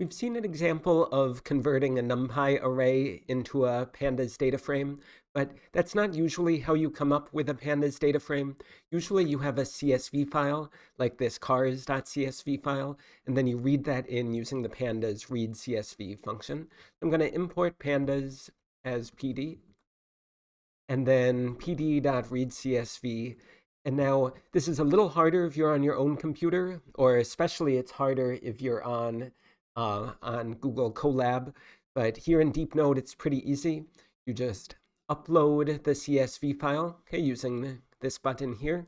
We've seen an example of converting a NumPy array into a pandas data frame, but that's not usually how you come up with a pandas data frame. Usually you have a CSV file, like this cars.csv file, and then you read that in using the pandas read CSV function. I'm going to import pandas as PD, and then pd.readcsv. And now this is a little harder if you're on your own computer, or especially it's harder if you're on Google Colab. But here in DeepNote, it's pretty easy. You just upload the CSV file, okay, using this button here.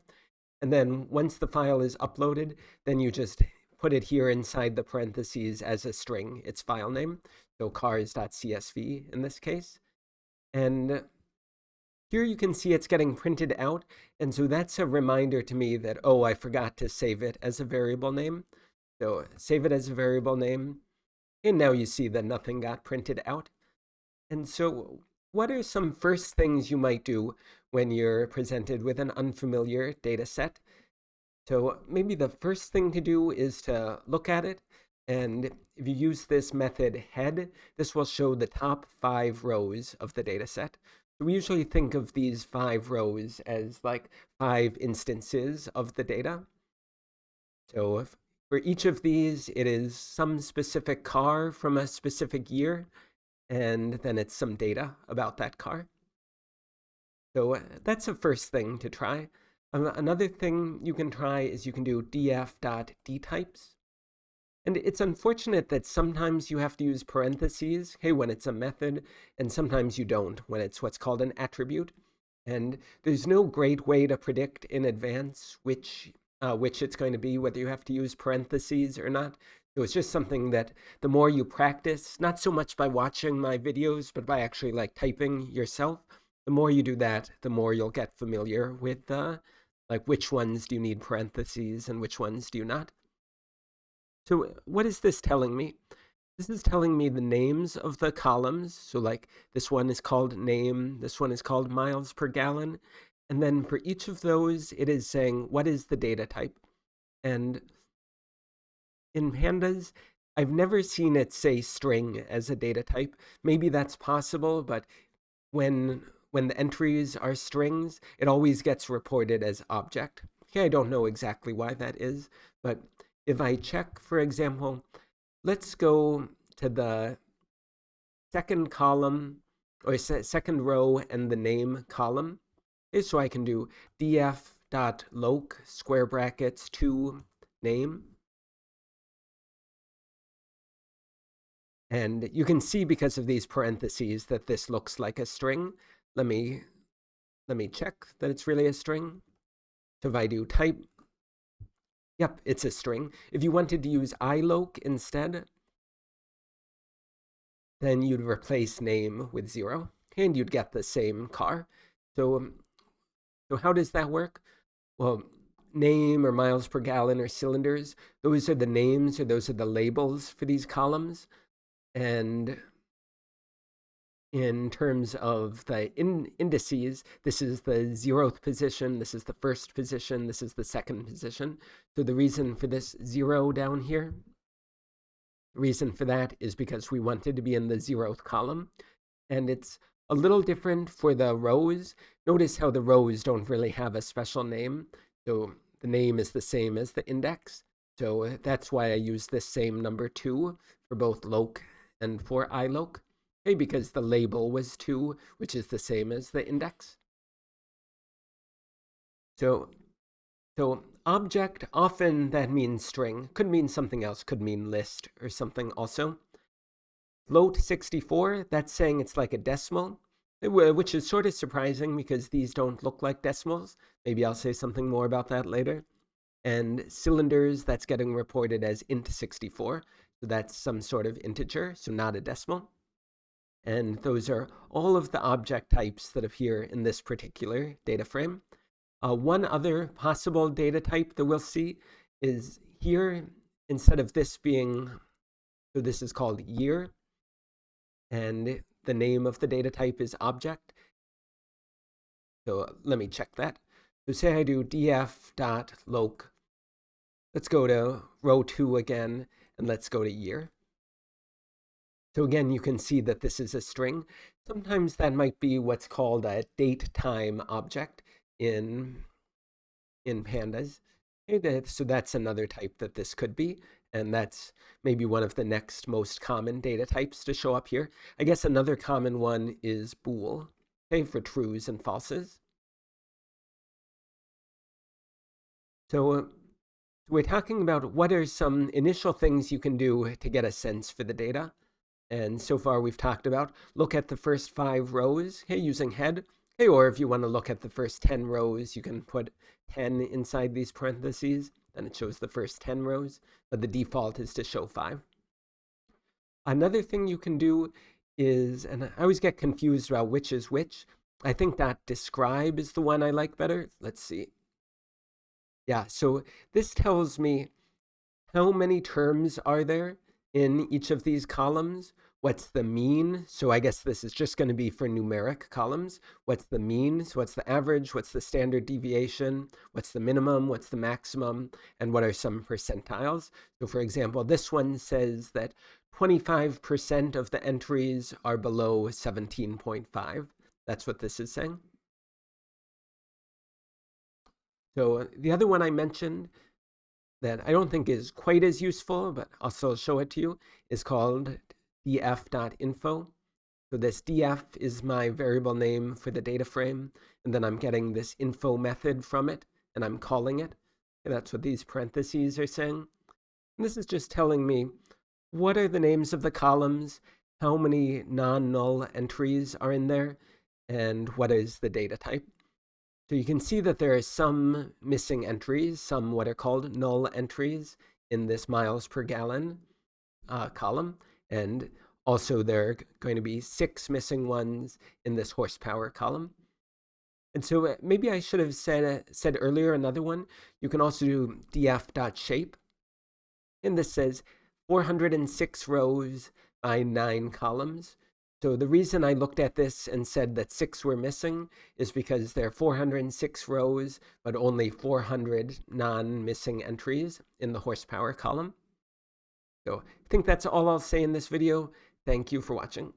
And then once the file is uploaded, then you just put it here inside the parentheses as a string, its file name. So cars.csv in this case. And here you can see it's getting printed out. And so that's a reminder to me that, oh, I forgot to save it as a variable name. So save it as a variable name. And now you see that nothing got printed out. And so what are some first things you might do when you're presented with an unfamiliar data set? So maybe the first thing to do is to look at it. And if you use this method head, this will show the top 5 rows of the data set. So we usually think of these 5 rows as like 5 instances of the data. So for each of these, it is some specific car from a specific year, and then it's some data about that car. So that's the first thing to try. Another thing you can try is you can do df.dtypes. And it's unfortunate that sometimes you have to use parentheses, hey, when it's a method, and sometimes you don't, when it's what's called an attribute. And there's no great way to predict in advance which it's going to be, whether you have to use parentheses or not. So it's just something that the more you practice, not so much by watching my videos, but by actually like typing yourself, the more you do that, the more you'll get familiar with like which ones do you need parentheses and which ones do you not. So what is this telling me? This is telling me the names of the columns. So like this one is called name, this one is called miles per gallon. And then for each of those, it is saying, what is the data type? And in pandas, I've never seen it say string as a data type. Maybe that's possible, but when the entries are strings, it always gets reported as object. Okay, I don't know exactly why that is, but if I check, for example, let's go to the second column or second row and the name column. Okay, so I can do df.loc square brackets to name. And you can see because of these parentheses that this looks like a string. Let me check that it's really a string. So if I do type, yep, it's a string. If you wanted to use iloc instead, then you'd replace name with 0, and you'd get the same car. So how does that work? Well, name or miles per gallon or cylinders, those are the names or those are the labels for these columns. And in terms of the indices, this is the 0th position, this is the 1st position, this is the 2nd position. So the reason for this 0 down here, the reason for that is because we wanted to be in the 0th column. And it's a little different for the rows. Notice how the rows don't really have a special name. So the name is the same as the index. So that's why I use this same number 2 for both loc and for iloc. Okay, because the label was 2, which is the same as the index. So object, often that means string. Could mean something else, could mean list or something also. Float 64, that's saying it's like a decimal, which is sort of surprising because these don't look like decimals. Maybe I'll say something more about that later. And cylinders, that's getting reported as int 64. So that's some sort of integer, so not a decimal. And those are all of the object types that appear in this particular data frame. One other possible data type that we'll see is here, instead of this being, so this is called year, and the name of the data type is object. So let me check that. So say I do df.loc. Let's go to row 2 again, and let's go to year. So again, you can see that this is a string. Sometimes that might be what's called a date time object in pandas. Okay, so that's another type that this could be. And that's maybe one of the next most common data types to show up here. I guess another common one is bool, okay, for trues and falses. So we're talking about what are some initial things you can do to get a sense for the data. And so far we've talked about look at the first 5 rows, hey, using head. Hey, or if you want to look at the first 10 rows, you can put 10 inside these parentheses. Then it shows the first 10 rows, but the default is to show 5. Another thing you can do is, and I always get confused about which is which. I think that describe is the one I like better. Let's see. Yeah, so this tells me how many terms are there in each of these columns. What's the mean? So I guess this is just going to be for numeric columns. What's the mean? So what's the average? What's the standard deviation? What's the minimum? What's the maximum? And what are some percentiles? So for example, this one says that 25% of the entries are below 17.5. That's what this is saying. So the other one I mentioned that I don't think is quite as useful, but I'll still show it to you, is called df.info. So this df is my variable name for the data frame, and then I'm getting this info method from it, and I'm calling it. And that's what these parentheses are saying. And this is just telling me what are the names of the columns, how many non-null entries are in there, and what is the data type. So you can see that there are some missing entries, some what are called null entries in this miles per gallon column. And also there are going to be 6 missing ones in this horsepower column. And so maybe I should have said earlier another one. You can also do df.shape. And this says 406 rows by 9 columns. So the reason I looked at this and said that 6 were missing is because there are 406 rows, but only 400 non-missing entries in the horsepower column. So I think that's all I'll say in this video. Thank you for watching.